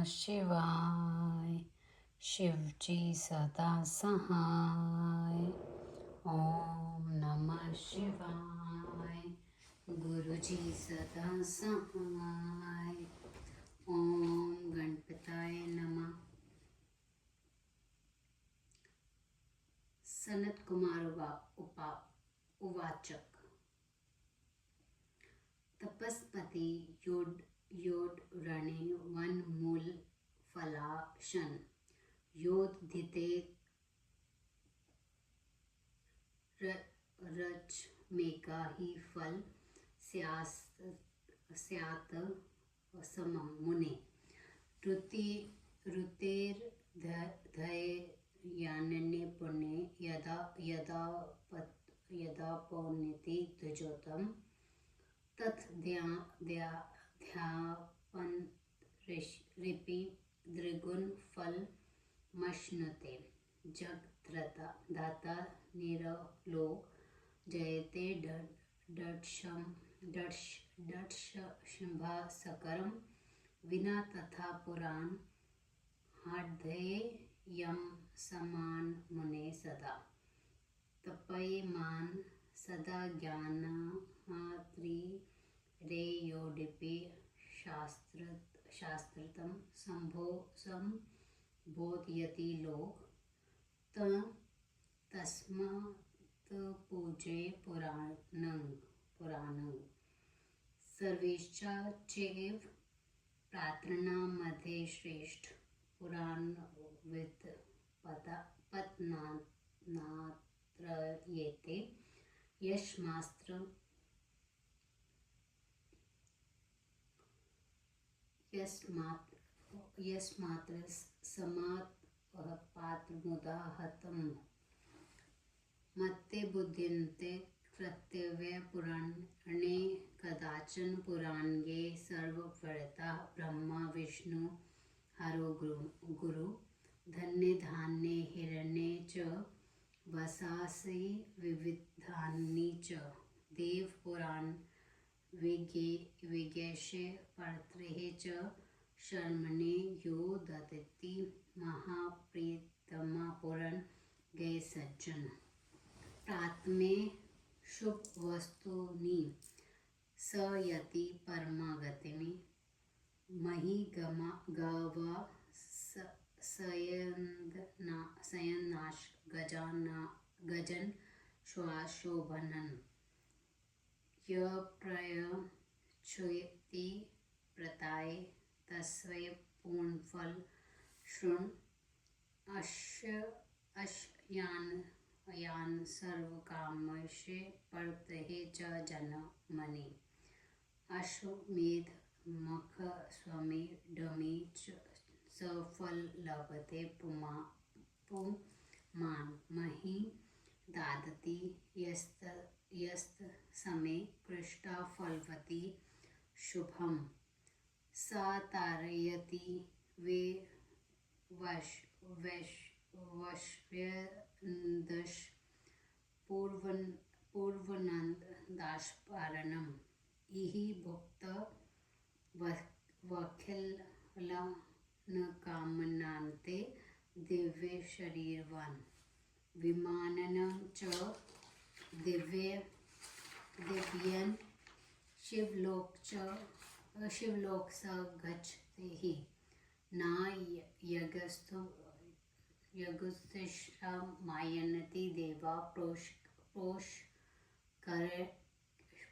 शिवाय। शिवजी सदा सहाय। ओम नमः शिवाय। गुरुजी सदा सहाय। ओम गणपताय नमः। सनत कुमार उवाच तपस्पति योड रणे वन मूल फलाशन योद्धिते रच मेका ही फल स्यात् समम मुने ऋतेर धैर्यान्य पुण्य यदा पौन्यति द्विजोतम तत् ध्यापन ऋपि द्विगुण फल मश्नुते जगद्धाता निरलो जयते दर्शंभा सकरम विना तथा पुराण हार्दये यम समान मुने सदा तपयमान सदा ज्ञानात्री रेयोडिपि शास्त्रतम संबोधयति लोक तस्मात् पूजे पुराणं सर्वेश्चा चैव प्रार्थना मध्ये श्रेष्ठ पुराणविद पतनात्रयेते यस्मात्र समात्पात्रमुदाहतम् मत्ते बुध्यन्ते कर्तव्य पुराणे कदाचन पुराणे सर्ववेदा ब्रह्मा विष्णु हरो गुरु धन्य धान्ये हिरण्ये च वसासि विविधानि च देव पुराण विज्ञेशे परत्रेः च शर्मणे यो ददति महाप्रीतमा पुराण गए सज्जन प्रात्मे शुभ वस्तुनि सयति परमागतिनि मही गवा सयन्नाश गजन श्वाशोभनन यप्रयच्छति प्रताय तस्वै पूर्णफल शृण यान सर्वकामैषे परतहे च जनमनि अश्वमेध मख स्वमे डमे च सफल लभते पुमान मही दादति यस्त समे कृष्टा फलवती शुभम सा तारयति वे वश्यदश पूर्वनंद दाशपारणम इहि भुक्त वखिल न कामनान्ते दिव्य शरीरवान विमानन च दिव्यन शिवलोक स गच्छति हि न यगुस्तिष्ठमायनति देवा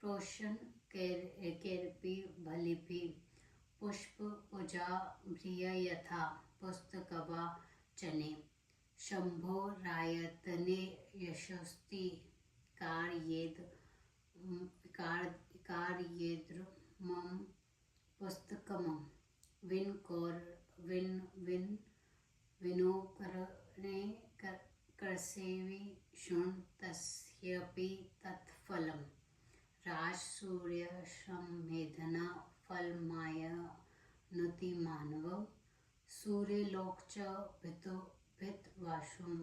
प्रोषन् कैरपि बलिभिः पुष्प पूजा भ्रिय यथा पुस्तकवा चने शंभो रायतने यशस्ति कार्येद्रमं पुस्तकमं विनोकरणे करसेवि शृण् तस्यपि तत्फलं राजसूर्यसंमेधना फलमायनति मानव सूर्यलोक च भितवासुं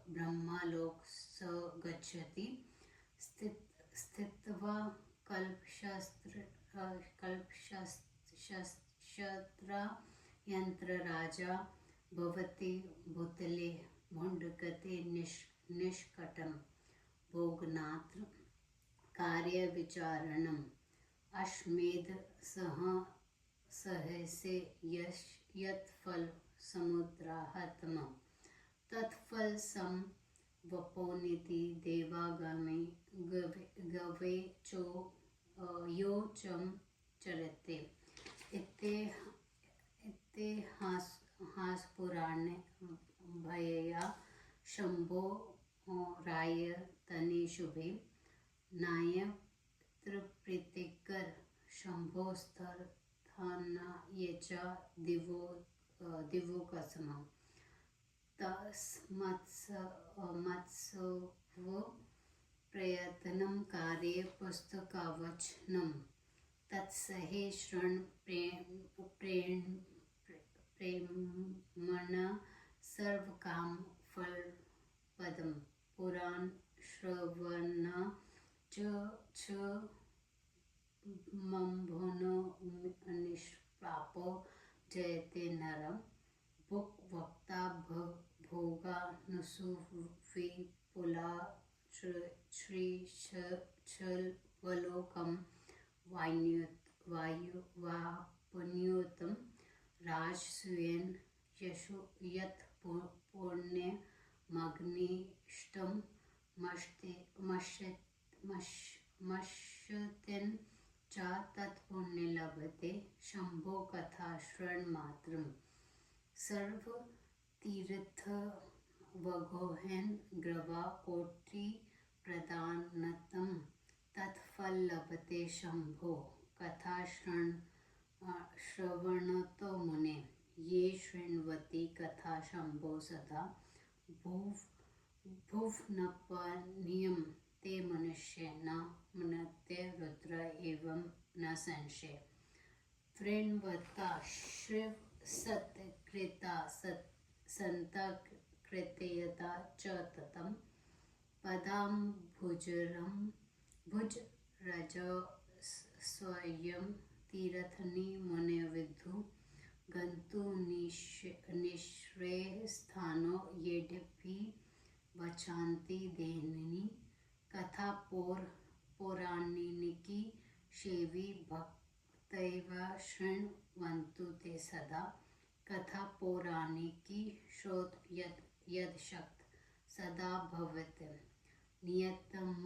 ब्रह्मलोक स गच्छति स्थित्वा कल्पशस्त्र यंत्रराजा भवते भूतले मुण्डकते निष्कटं भोगनात्र कार्यविचारणम् अश्वमेध सहसे यत्फल समुद्राहतम तत्फल सम वपोनिति देवागमे गवे चो यो चम चरते। इतिहास पुराणे भयया शंभो राय तने शुभे नाय प्रीतिकर शंभो स्तर थाना येचा दिवो कसम तस्मत्सव प्रयत्नं कार्ये पुस्तकावचनं तत्सहे शृण् प्रेम्ण सर्वकाम फलपदं पुराण श्रवण च मम्भुनो निष्पापो जयते नरं भुक् वक्ता भोगा नुसुविपुला श्रीशल्वलोकं वायुवापुण्योतं राजसूयेन यशो यत् पुण्यमग्निष्टं मश्यतेन च तत्पुण्य लभते शंभो कथा श्रवणमात्रं सर्व तीर्थ वगोहन ग्रवा कोटि प्रदानतं तत्फल लभते शंभो कथा श्रवणतो मुने ये शृण्वति कथा शंभो सदा भुवनपनियं ते मनुष्य न मनते रुद्र एवं न संशय वृण्वता श्रिव सत्कृता सन्ता कृतयता च ततं पदाम्बुजरं भुज रज स्वयं तीर्थनि मुनिविदु गन्तु निःश्रेयस्थानो यद्यपि वचान्ति देहिनी कथा पौराणिकी सेवी भक्तैव शृण्वन्तु ते सदा कथा पौराणिकी श्रोत यदशक्त सदा भवेत् नियतम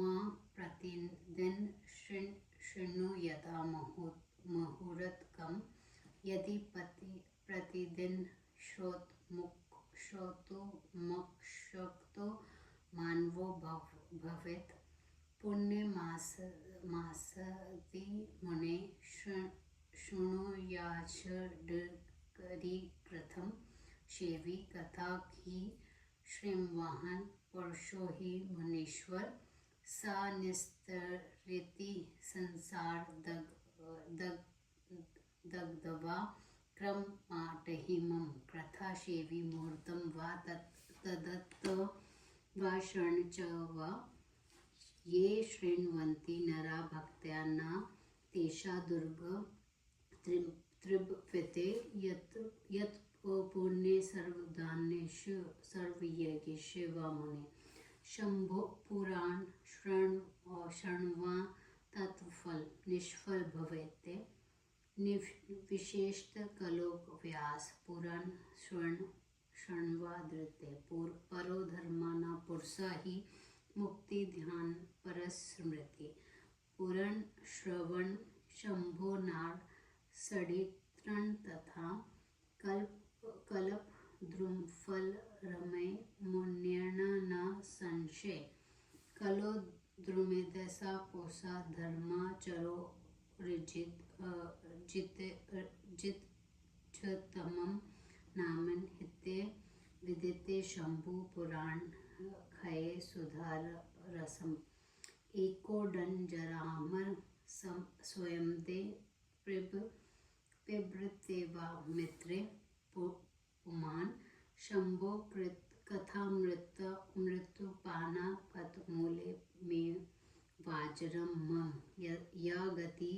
प्रतिदिन शृणु यदा मुहूर्तकं यदि प्रतिदिन श्रोतुमुक्षुक्तो मानवो भवेत् पुण्यमासति मुने शृणुयाच्चरिकृतं सेवी कथा हि श्रीमवान् पुरुषो हि मुनीश्वर सा निस्तरति संसार दग्धवा क्रममाटहिमं कथा सेवी मुहूर्तं वा तदत्त वा शरण च वा ये शृण्वन्ति नरा भक्त्या न तेषा दुर्ग तृप्यते यत् पुण्ये सर्वदानेषु सर्वयज्ञेषु वा मुने शंभो पुराण शृण्वा तत्फल निष्फल भवेते विशेषतः कलोक व्यास पुराण शृण्वा धृते परो धर्माना पुरुषा हि मुक्ति ध्यान परस्मृति पुराण श्रवण शंभो नार सडित्रण तथा कल्प द्रुमफल रमय मुन्यण न संशय कलो द्रुमेदसा पोसा धर्मा चरो जितमं नामन हिते विदिते शंभु पुराण खये सुधार रसम एको डन जरामर स्वयं दे पिबृतेवा मित्रे पुमान शंभो कथामृतुपाना पदमूले में वाजरम मम या गति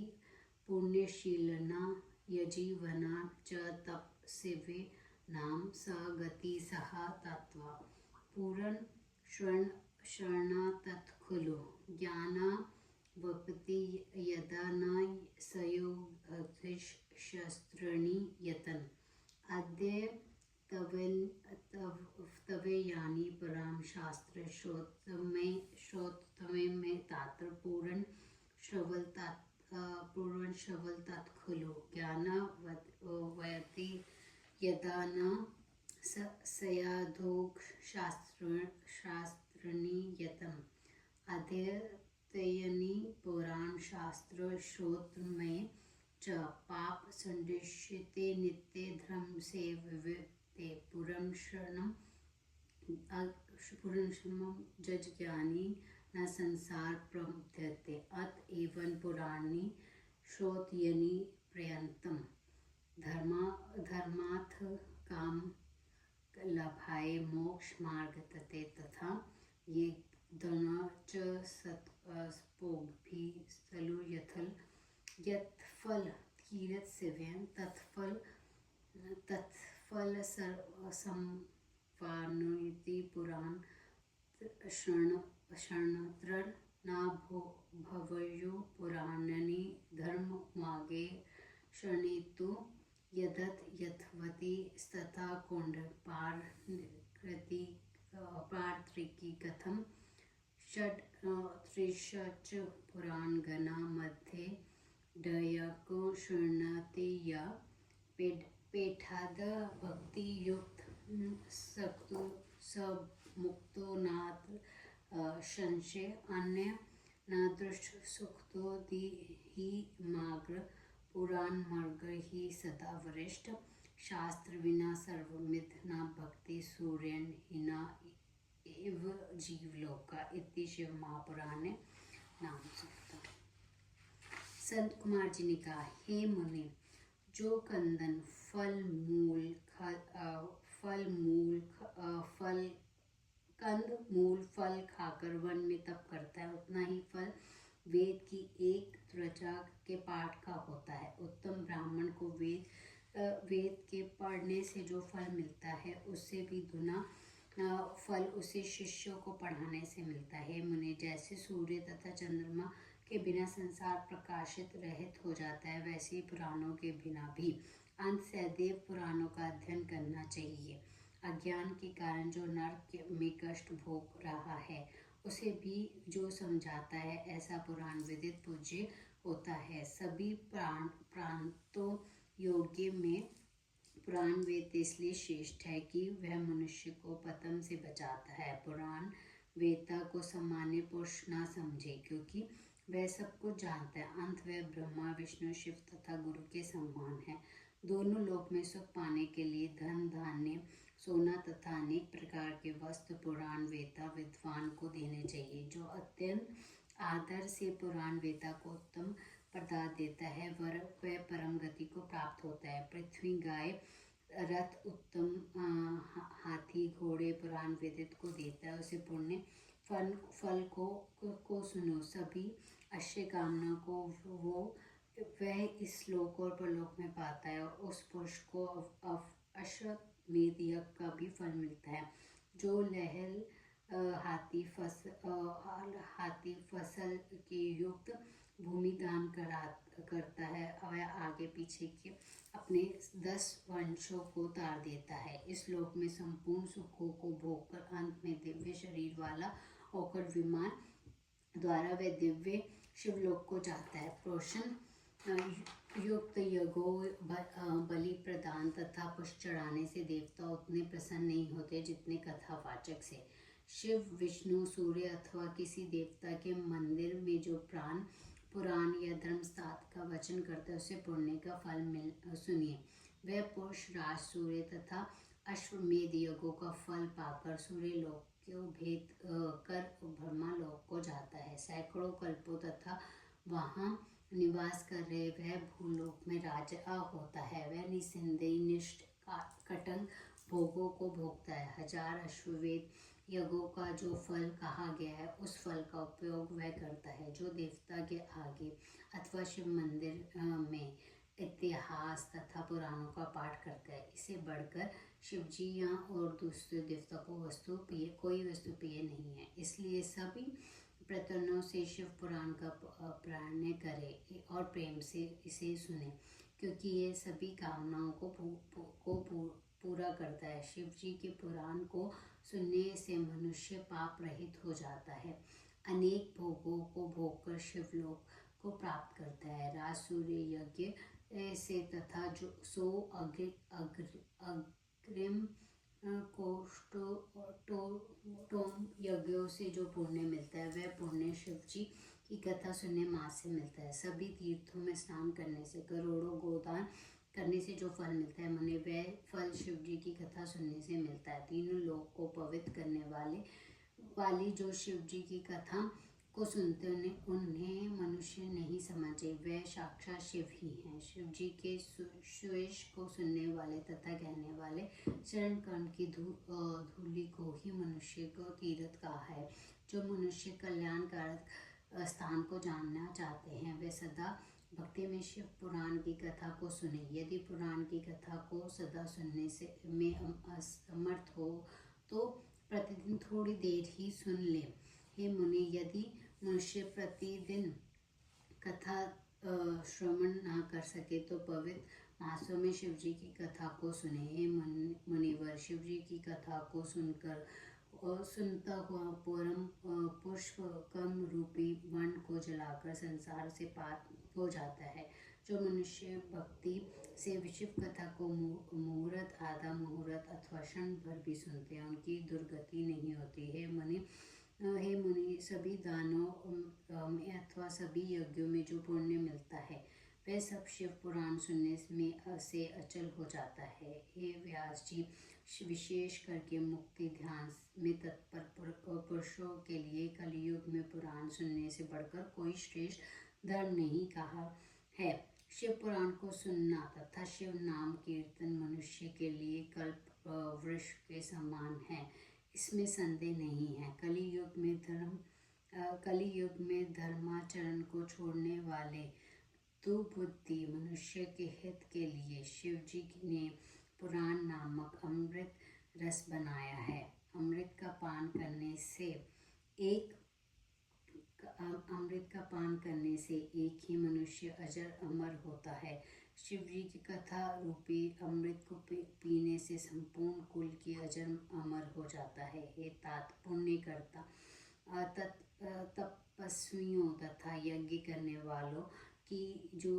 पुण्यशीलना यजीवना च तपस्वी नाम स गति सह तत्वा पूरन शरण तत्खलु ज्ञान वपति यदा न सयोगशस्त्राणि यतन अद्य तवेयानि पराम शास्त्र श्रोतमे में तात्र पूर्ण श्रवल तत्खलु ज्ञान वयति यदा न सयाधोग शास्त्राणि यतन अध्ययनि पुराण शास्त्र श्रोत्रमे च पाप संदिश्यते नित्य धर्म से विविधते पुरुषम जज ज्ञानी न संसार प्रमुद्यते अत एवं पुराणी श्रोतयनि पर्यंतम धर्मार्थ काम लभाए मोक्ष मार्ग तते तथा ये दोनों च सत्पोग भी सलु यथल यत्फल कीरत सेव्यं तत्फल संवानुति पुराण शरणत्र न भवयो पुराणनि धर्म मागे शरणितु यदत यथवति तथा कोंड पार्त्रिकी कथम षड त्रिशच पुराण गणा मध्ये डयको शृणते या पेठाद भक्ति युक्त सक्तो सब मुक्तो नाथ संशय अन्य न दृष्ट सुखतो दी ही माग्र पुराण मार्ग ही सदा वरिष्ठ शास्त्र विना सर्वमित न भक्ति सूर्यन हिना एव जीवलोका इति शिव महापुराण नाम सुनता। संत कुमार जी ने कहा, हे मुनि, जो कंदन फल खाकर वन में तप करता है उतना ही फल वेद की एक त्वचा के पाठ का होता है। उत्तम ब्राह्मण को वेद के पढ़ने से जो फल मिलता है उससे भी दुना फल उसे शिष्यों को पढ़ाने से मिलता है। मुनि, जैसे सूर्य तथा चंद्रमा के बिना संसार प्रकाशित रहित हो जाता है, वैसे ही पुराणों के बिना भी अंत सदैव पुराणों का अध्ययन करना चाहिए। अज्ञान के कारण जो नरक में कष्ट भोग रहा है उसे भी जो समझाता है, ऐसा पुराण विदित पूज्य होता है। सभी प्रांतों योग्य में पुराण वेद इसलिए श्रेष्ठ है कि वह मनुष्य को पतन से बचाता है। पुराण वेदता को सामान्य पुरुष न समझे, क्योंकि वह सब कुछ जानता है। अंत वह ब्रह्मा विष्णु शिव तथा गुरु के समान है। दोनों लोक में सुख पाने के लिए धन धान्य सोना तथा अनेक प्रकार के वस्त्र पुराण वेदता विद्वान को देने चाहिए। जो अत्यंत आदर से पुराण वेदता को उत्तम पदार्थ देता है वह परम गति को प्राप्त होता है। पृथ्वी गाय रथ उत्तम हाथी घोड़े पुराण वेदित को देता है। उसे पुण्य फल को सुनो। सभी अश्य कामना को वह इस लोक और परलोक में पाता है और उस पुरुष को अश्वमेध यज्ञ का भी फल मिलता है। जो लहल हाथी फसल के युक्त भूमि दान करता है वह आगे पीछे के अपने 10 वंशों को तार देता है। इस लोक में संपूर्ण सुखों को भोगकर अंत में दिव्य शरीर वाला होकर विमान द्वारा वह दिव्य शिवलोक को जाता है। पोषण युक्त यज्ञों बलि प्रदान तथा पुष्प चढ़ाने से देवता उतने प्रसन्न नहीं होते जितने कथावाचक से। शिव विष्णु सूर्य अथवा किसी देवता के मंदिर में जो पुराण या धर्मस्थान का वचन करता है उसे पुण्य का फल सुनिए। वह पुरुष राज सूर्य तथा अश्वमेध यज्ञों का फल पाकर सूर्य लोक को भेद कर ब्रह्मा लोक को जाता है। सैकड़ों कल्पों तथा वहाँ निवास कर रहे वह भूलोक में राजा होता है। वह निसंदेह निष्ठ कटंग भोगों को भोगता है। 1000 अश्वमेध यज्ञों का जो फल कहा गया है उस फल का उपयोग वह करता है। जो देवता के आगे अथवा शिव मंदिर में इतिहास तथा पुराणों का पाठ करता है। इसे बढ़कर शिव जी या और दूसरे देवता को कोई वस्तु प्रिय नहीं है। इसलिए सभी प्रतनों से शिव पुराण का पारायण करें और प्रेम से इसे सुने, क्योंकि ये सभी कामनाओं को पूरा करता है। शिव जी के पुराण को सुनने से मनुष्य पाप रहित हो जाता है, अनेक भोगों को भोगकर शिवलोक को प्राप्त करता है। राज सूर्य यज्ञ से तथा अग्रिम कोष्ठोम यज्ञों से जो पुण्य मिलता है, वह पुण्य शिव जी की कथा सुनने मात्र से मिलता है। सभी तीर्थों में स्नान करने से, करोड़ों गोदान करने से जो फल मिलता है मुझे, वह फल शिव जी की कथा सुनने से मिलता है। तीनों लोक को पवित्र करने वाली जो शिव जी की कथा को सुनते उन्हें मनुष्य नहीं समझे, वह साक्षात शिव ही हैं। शिव जी के सुयश को सुनने वाले तथा कहने वाले चरण कर्ण की धूलि को ही मनुष्य को तीर्थ कहा है। जो मनुष्य कल्याणकारक स्थान को जानना चाहते हैं, वे सदा भक्ति में शिव पुराण की कथा को सुने। यदि पुराण की कथा को सदा सुनने से में असमर्थ हो तो प्रतिदिन थोड़ी देर ही सुन ले। हे मुनि, यदि मनुष्य प्रतिदिन कथा श्रवण ना कर सके तो पवित्र मासों में शिव जी की कथा को सुने। हे मुनिवर, शिव जी की कथा को सुनता हुआ परम पुष्प कर्म रूपी वन को जलाकर संसार से पार हो जाता है। जो मनुष्य भक्ति से शिव कथा को मुहूर्त, आधा मुहूर्त अथवा क्षण भर भी सुनते हैं, उनकी दुर्गति नहीं होती। हे मुनि, सभी दानों में अथवा सभी यज्ञों में जो पुण्य मिलता है, वह सब शिव पुराण सुनने में से अचल हो जाता है। हे व्यास जी, विशेष करके मुक्ति ध्यान में तत्पर पुरुषों के लिए कलयुग में पुराण सुनने से बढ़कर कोई श्रेष्ठ धर्म नहीं कहा है। शिव पुराण को सुनना तथा शिव नाम कीर्तन मनुष्य के लिए कल्प वृक्ष के समान है, इसमें संदेह नहीं है। कलियुग में धर्माचरण को छोड़ने वाले दुर्बुद्धि मनुष्य के हित के लिए शिव जी ने पुराण नामक अमृत रस बनाया है। अमृत का पान करने से एक ही मनुष्य अजर अमर होता है। शिव जी की कथा रूपी अमृत को पीने से संपूर्ण कुल की अजर अमर हो जाता है। हे तात, पुण्य करता तपस्वियों तथा यज्ञ करने वालों की जो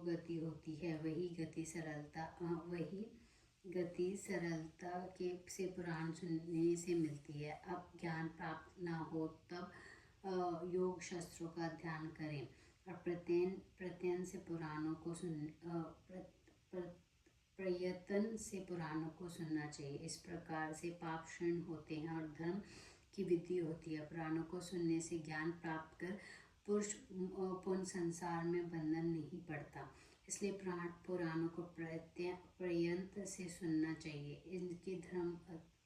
गति होती है, वही गति सरलता से पुराण सुनने से मिलती है। अब ज्ञान प्राप्त न हो तब योग शास्त्रों का ध्यान करें और प्रयत्न से पुराणों को सुनना चाहिए। इस प्रकार से पाप क्षीण होते हैं और धर्म की वृद्धि होती है। पुराणों को सुनने से ज्ञान प्राप्त कर पुरुष पुण्य संसार में बंधन नहीं पड़ता, इसलिए पुराणों को प्रयत्न से सुनना चाहिए। इनके धर्म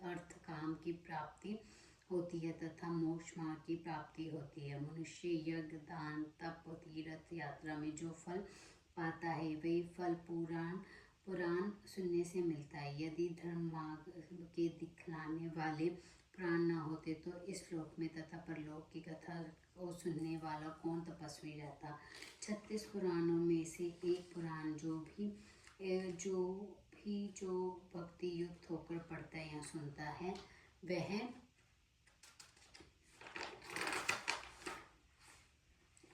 अर्थ काम की प्राप्ति होती है तथा मोक्ष मार्ग की प्राप्ति होती है। मनुष्य यज्ञ, दान, तप, तीर्थ यात्रा में जो फल पाता है, वही फल पुराण सुनने से मिलता है। यदि धर्म मार्ग के दिखलाने वाले पुराण न होते तो इस लोक में तथा परलोक की कथा को सुनने वाला कौन तपस्वी रहता। 36 पुराणों में से एक पुराण जो भक्ति युक्त होकर पढ़ता है या सुनता है, वह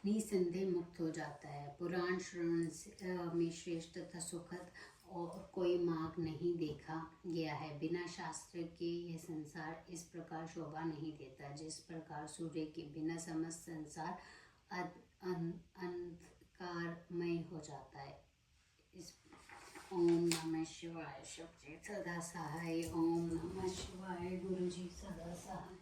निसंदेह मुक्त हो जाता है। पुराण श्रवण में श्रेष्ठ तथा सुखद और कोई मार्ग नहीं देखा गया है। बिना शास्त्र के यह संसार इस प्रकार शोभा नहीं देता, जिस प्रकार सूर्य के बिना समस्त संसार अंधकारमय हो जाता है। ओम नमः शिवाय। शिव जी सदा सहाय। ओम नमः शिवाय। गुरु जी सदा सहाय।